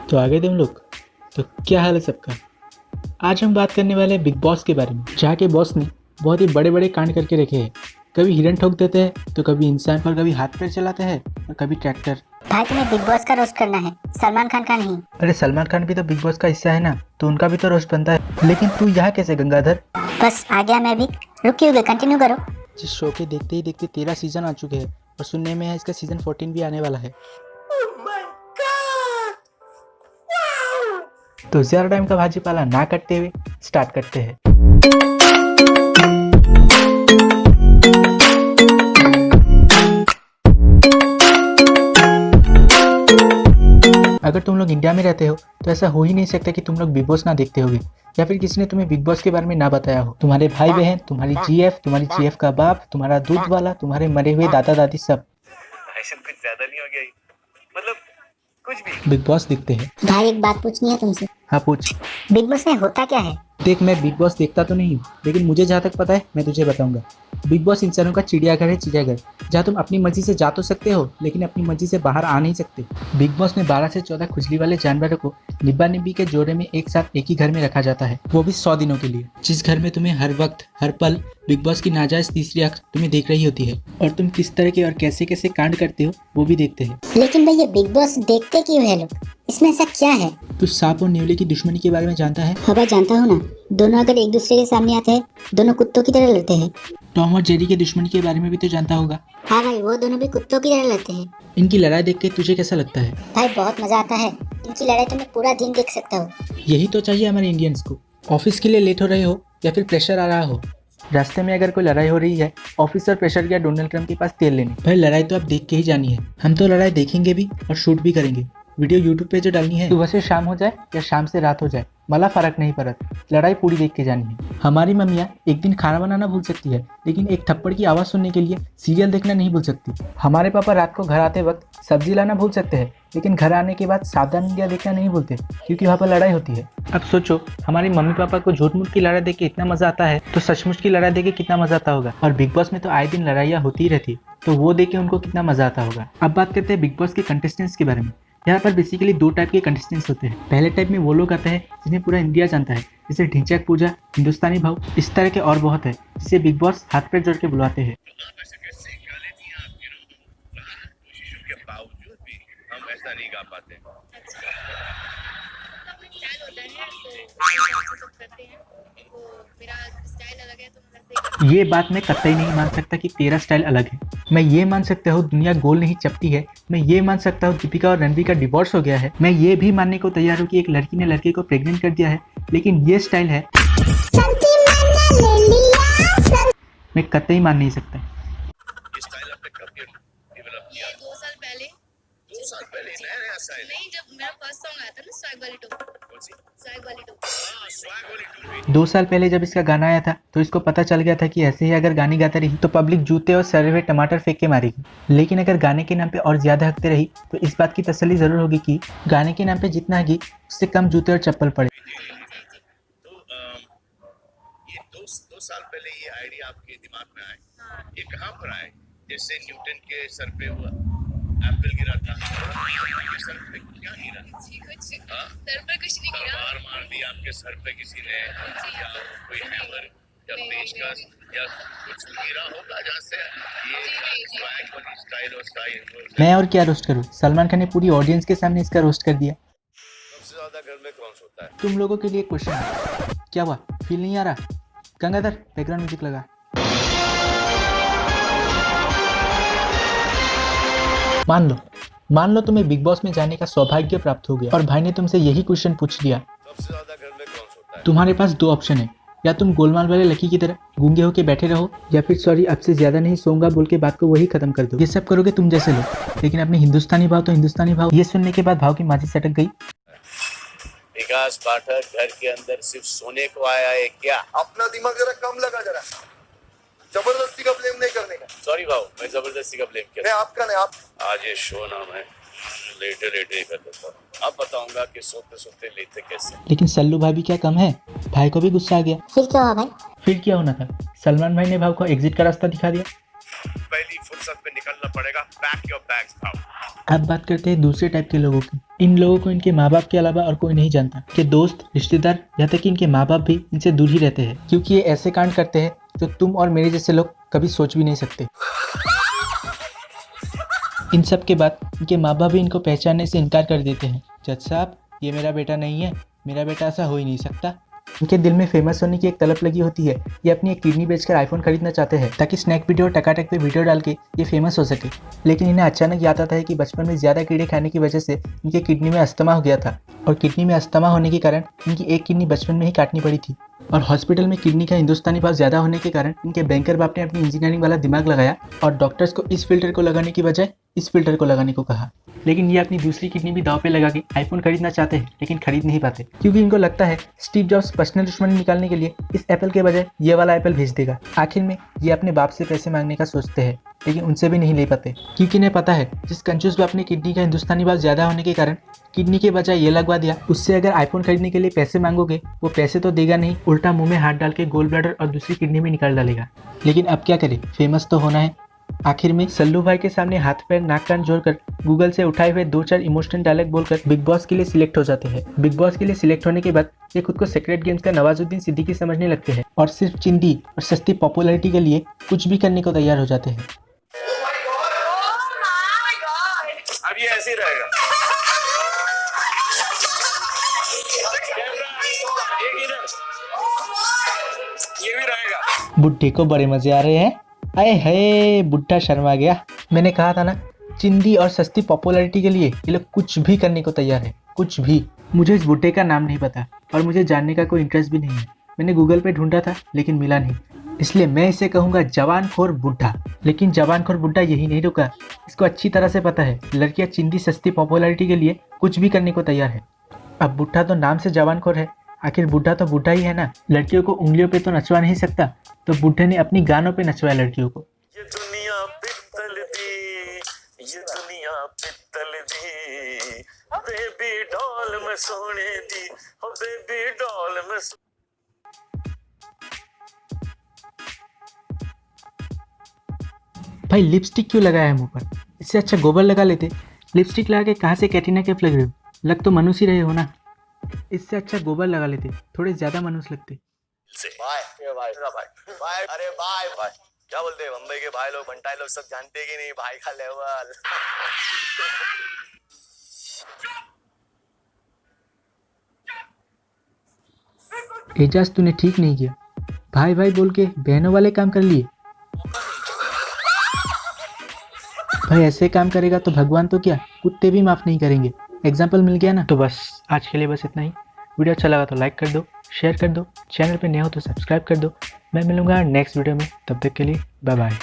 तो आ गए तुम लोग। तो क्या हाल है सबका। आज हम बात करने वाले हैं बिग बॉस के बारे में, जहाँ के बॉस ने बहुत ही बड़े बड़े कांड करके रखे हैं। कभी हिरन ठोक देते हैं तो कभी इंसान, और कभी हाथ पैर चलाते हैं और कभी ट्रैक्टर। भाई तुम्हें बिग बॉस का रोस्ट करना है, सलमान खान का नहीं। अरे सलमान खान भी तो बिग बॉस का हिस्सा है ना, तो उनका भी तो रोस्ट बनता है। लेकिन तू यहाँ कैसे गंगाधर? बस आ गया मैं भी, रुक क्यों गए, कंटिन्यू करो। जिस शो के देखते ही देखते 13 सीजन आ चुके हैं और सुनने में है इसका सीजन 14 भी आने वाला है। तो ज़्यादा टाइम का भाजीपाला ना करते हुए स्टार्ट करते हैं। अगर तुम लोग इंडिया में रहते हो तो ऐसा हो ही नहीं सकता कि तुम लोग बिग बॉस ना देखते होगे, या फिर किसी ने तुम्हें बिग बॉस के बारे में ना बताया हो। तुम्हारे भाई बहन, तुम्हारी जीएफ, तुम्हारी जीएफ का बाप, तुम्हारा दूध वाला, तुम्हारे मरे हुए दादा दादी सब कुछ ज्यादा नहीं हो गया? मतलब कुछ भी बिग बॉस दिखते हैं। भाई एक बात पूछनी है तुमसे, हाँ पूछ। बिग बॉस में होता क्या है? देख, मैं बिग बॉस देखता तो नहीं हूँ, लेकिन मुझे जहाँ तक पता है मैं तुझे बताऊंगा। बिग बॉस इंसानों का चिड़ियाघर है, चिड़ियाघर, जहाँ तुम अपनी मर्जी से जा तो सकते हो लेकिन अपनी मर्जी से बाहर आ नहीं सकते। बिग बॉस में 12 से 14 खुजली वाले जानवरों को निब्बा निब्बी के जोड़े में एक साथ एक ही घर में रखा जाता है, वो भी 100 दिनों के लिए। जिस घर में तुम्हें हर वक्त हर पल बिग बॉस की नाजायज तीसरी आंख तुम्हें देख रही होती है, और तुम किस तरह के और कैसे कैसे कांड करते हो वो भी देखते हैं। लेकिन भाई ये बिग बॉस देखते क्यों है लोग, इसमें ऐसा क्या है? तो सांप और न्योले की दुश्मनी के बारे में जानता है? हाँ भाई जानता हूँ ना, दोनों अगर एक दूसरे के सामने आते हैं दोनों कुत्तों की तरह लड़ते हैं। टॉम और जेरी की दुश्मनी के बारे में भी तो जानता होगा। हाँ भाई वो दोनों भी कुत्तों की तरह लड़ते हैं। इनकी लड़ाई देख के तुझे कैसा लगता है? भाई बहुत मजा आता है, इनकी लड़ाई तो मैं पूरा दिन देख सकता हूँ। यही तो चाहिए हमारे इंडियंस को। ऑफिस के लिए लेट हो रहे हो या फिर प्रेशर आ रहा हो, रास्ते में अगर कोई लड़ाई हो रही है, ऑफिसर प्रेशर किया डोनाल्ड ट्रंप के पास तेल लेने, भाई लड़ाई तो आप देख के ही जानी है। हम तो लड़ाई देखेंगे भी और शूट भी करेंगे। वीडियो यूट्यूब पे जो डालनी है, सुबह से शाम हो जाए या शाम से रात हो जाए, मला फर्क नहीं पड़ता, लड़ाई पूरी देख के जानी है। हमारी मम्मियाँ एक दिन खाना बनाना भूल सकती है, लेकिन एक थप्पड़ की आवाज़ सुनने के लिए सीरियल देखना नहीं भूल सकती। हमारे पापा रात को घर आते वक्त सब्जी लाना भूल सकते हैं, लेकिन घर आने के बाद सावधान इंडिया देखना नहीं भूलते, क्योंकि वहाँ पर लड़ाई होती है। अब सोचो, हमारी मम्मी पापा को झूठ मूठ की लड़ाई देख के इतना मजा आता है, तो सचमुच की लड़ाई देख के कितना मजा आता होगा। और बिग बॉस में तो आए दिन लड़ाइयाँ होती ही रहती है, तो वो देख के उनको कितना मजा आता होगा। अब बात करते हैं बिग बॉस के कंटेस्टेंट्स के बारे में। यहाँ पर बेसिकली 2 टाइप के कंटेस्टेंट्स होते हैं। पहले टाइप में वो लोग आते हैं जिन्हें पूरा इंडिया जानता है, जैसे ढिंचैक पूजा, हिंदुस्तानी भाव, इस तरह के और बहुत है, जिसे बिग बॉस हाथ पैर जोड़ के बुलाते हैं। कोशिशों के बावजूद भी हम ऐसा नहीं गा पाते। ये बात मैं कतई नहीं मान सकता कि तेरा स्टाइल अलग है। मैं ये मान सकता हूँ दुनिया गोल नहीं चपटी है। मैं ये मान सकता हूँ दीपिका और रणबीर का डिवोर्स हो गया है। मैं ये भी मानने को तैयार हूँ कि एक लड़की ने लड़के को प्रेग्नेंट कर दिया है, लेकिन ये स्टाइल है मैं कतई मान नहीं सकता। ये स्टाइल आपने कब डेवलप किया? 2 साल पहले। 2 साल पहले नया स्टाइल? नहीं, जब मेरा फर्स्ट सॉन्ग आया था ना स्वैग वाली टू। कौन सी? स्वैग वाली टू। हाँ, स्वैग वाली टू। 2 साल पहले जब इसका गाना आया था तो इसको पता चल गया था कि ऐसे ही अगर गाने गाते रही तो पब्लिक जूते और सरे हुए टमाटर फेंक के मारेगी। लेकिन अगर गाने के नाम पे और ज्यादा हकते रही तो इस बात की तसल्ली जरूर होगी कि गाने के नाम पे जितना हगी उससे कम जूते और चप्पल पड़े। तो ये 2 साल पहले ये आइडिया आपके दिमाग में आए, ये कहाँ पर आए? जैसे न्यूटन के सर पे हुआ एप्पल गिरा था, आपके सर पे क्या गिरा? जी कुछ हाँ? सर पर कुछ नहीं गिरा। तलवार मार दी आपके सर पे किसी ने, या कोई हैमर या पेचकस या कुछ गिरा होगा जहाँ से ये स्वैग वाली स्टाइल और स्टाइल। मैं और क्या रोस्ट करूँ? सलमान खान ने पूरी ऑडियंस के सामने इसका रोस्ट कर दिया। सबसे ज्यादा घर में कौन सोता है? तुम लोगों के लिए क्वेश्चन है, क्या हुआ, फील नहीं आ रहा? गंगाधर बैकग्राउंड म्यूजिक लगा। मान लो तुम्हें बिग बॉस में जाने का सौभाग्य प्राप्त हो गया और भाई ने तुमसे यही क्वेश्चन पूछ लिया। सबसे ज्यादा घर में कौन सोता है? तुम्हारे पास 2 ऑप्शन है, या तुम गोलमाल वाले लकी की तरह गूंगे होके बैठे रहो, या फिर सॉरी अब से ज्यादा नहीं सोऊंगा बोल के बात को वही खत्म कर दो। ये सब करोगे तुम जैसे लोग, लेकिन अपने हिंदुस्तानी भाव तो हिंदुस्तानी भाव। ये सुनने के बाद भाव की माची सटक गई। विकास पाठक घर के अंदर सिर्फ सोने को आया है क्या? अपना दिमाग जरा कम लगा, जरा जबरदस्ती का ब्लेम नहीं करने का। सॉरी भाव, मैं जबरदस्ती का ब्लेम किया। नहीं आपका नहीं, आप आज ये शो ना मैं लेटे लेटे कर देता हूँ। अब बताऊंगा कि सोते सोते लेते कैसे। लेकिन सल्लू भाई भी क्या कम है, भाई को भी गुस्सा आ गया। फिर क्या हुआ भाई? फिर क्या होना था, सलमान भाई ने भाव को एग्जिट का रास्ता दिखा दिया। पहली फुर्सत में निकलना पड़ेगा। पैक योर बैग्स भाव। अब बात करते हैं दूसरे टाइप के लोगों की। इन लोगों को इनके माँ बाप के अलावा और कोई नहीं जानता, कि दोस्त, रिश्तेदार, यहाँ तक कि इनके माँ बाप भी इनसे दूर ही रहते हैं, क्योंकि ये ऐसे कांड करते हैं जो तुम और मेरे जैसे लोग कभी सोच भी नहीं सकते। इन सब के बाद इनके माँ बाप भी इनको पहचानने से इनकार कर देते हैं। जज साहब, ये मेरा बेटा नहीं है, मेरा बेटा ऐसा हो ही नहीं सकता। इनके दिल में फेमस होने की एक तलब लगी होती है। ये अपनी एक किडनी बेचकर आईफोन खरीदना चाहते हैं ताकि स्नैक वीडियो और टकाटक पे वीडियो डाल के ये फेमस हो सके। लेकिन इन्हें अचानक याद आता है कि बचपन में ज़्यादा कीड़े खाने की वजह से इनके किडनी में अस्थमा हो गया था, और किडनी में अस्थमा होने के कारण इनकी एक किडनी बचपन में ही काटनी पड़ी थी। और हॉस्पिटल में किडनी का हिंदुस्तानी भाव ज़्यादा होने के कारण इनके बैंकर बाप ने अपनी इंजीनियरिंग वाला दिमाग लगाया और डॉक्टर्स को इस फिल्टर को लगाने की बजाय इस फिल्टर को लगाने को कहा। लेकिन ये अपनी दूसरी किडनी भी दांव पे लगा के आईफोन खरीदना चाहते हैं, लेकिन खरीद नहीं पाते, क्योंकि इनको लगता है स्टीव जॉब्स पर्सनल दुश्मनी निकालने के लिए इस एप्पल के बजाय ये वाला एप्पल भेज देगा। आखिर में ये अपने बाप से पैसे मांगने का सोचते हैं, लेकिन उनसे भी नहीं ले पाते, क्योंकि इन्हें पता है जिस कंजूस बाप ने किडनी का हिंदुस्तानी भाव ज़्यादा होने के कारण किडनी के बजाय ये लगवा दिया, उससे अगर आईफोन खरीदने के लिए पैसे मांगोगे वो पैसे तो देगा नहीं, उल्टा मुंह में हाथ डाल के गोल ब्लैडर और दूसरी किडनी में निकाल डालेगा। लेकिन अब क्या करें, फेमस तो होना है। आखिर में सल्लू भाई के सामने हाथ पैर नाक कान जोड़कर गूगल से उठाए हुए 2-4 इमोशनल डायलॉग बोलकर बिग बॉस के लिए सिलेक्ट हो जाते हैं। बिग बॉस के लिए सिलेक्ट होने के बाद ये खुद को सेक्रेट गेम्स का नवाजुद्दीन सिद्दीकी समझने लगते हैं और सिर्फ चिंदी और सस्ती पॉपुलैरिटी के लिए कुछ भी करने को तैयार हो जाते हैं। अब ये ऐसे ही रहेगा। एक इधर, ये भी रहेगा। बुड्ढे को बड़े मजे आ रहे हैं। अरे हे, बुड्ढा शर्मा गया। मैंने कहा था ना, चिंदी और सस्ती पॉपुलैरिटी के लिए ये लोग कुछ भी करने को तैयार है, कुछ भी। मुझे इस बुड्ढे का नाम नहीं पता और मुझे जानने का कोई इंटरेस्ट भी नहीं है। मैंने गूगल पे ढूंढा था लेकिन मिला नहीं, इसलिए मैं इसे कहूँगा जवानखोर बुड्ढा। लेकिन जवानखोर बुड्ढा यही नहीं रुका, इसको अच्छी तरह से पता है लड़कियाँ चिंदी सस्ती पॉपुलैरिटी के लिए कुछ भी करने को तैयार है। अब बुड्ढा तो नाम से जवानखोर है, आखिर बुड्ढा तो बुड्ढा ही है ना। लड़कियों को उंगलियों पे तो नचवा नहीं सकता, तो बुड्ढे ने अपनी गानों पे नचवाया लड़कियों को। ये दुनिया पित्तल दी, ये दुनिया पित्तल दी, बेबी डॉल में सोने दी, ओ बेबी डॉल में भाई लिपस्टिक क्यों लगाया है मुंह पर? इससे अच्छा गोबर लगा लेते। लिपस्टिक लगा के कहाँ से कैटरीना कैफ लग रहे हो? लग तो मनुष्य ही रहे हो ना। इससे अच्छा गोबर लगा लेते, थोड़े ज्यादा मनुष्य लगते। भाई भाई अरे भाई भाई क्या बोलते हैं मुंबई के भाई लोग, बंटाई लोग सब जानते कि नहीं भाई का लेवल। एजाज, तूने ठीक नहीं किया। भाई भाई बोल के बहनों वाले काम कर लिए। भाई ऐसे काम करेगा तो भगवान तो क्या, कुत्ते भी माफ नहीं करेंगे। एग्जाम्पल मिल गया ना। तो बस आज के लिए बस इतना ही। वीडियो अच्छा लगा तो लाइक कर दो, शेयर कर दो, चैनल पे नया हो तो सब्सक्राइब कर दो। मैं मिलूंगा नेक्स्ट वीडियो में, तब तक के लिए बाय बाय।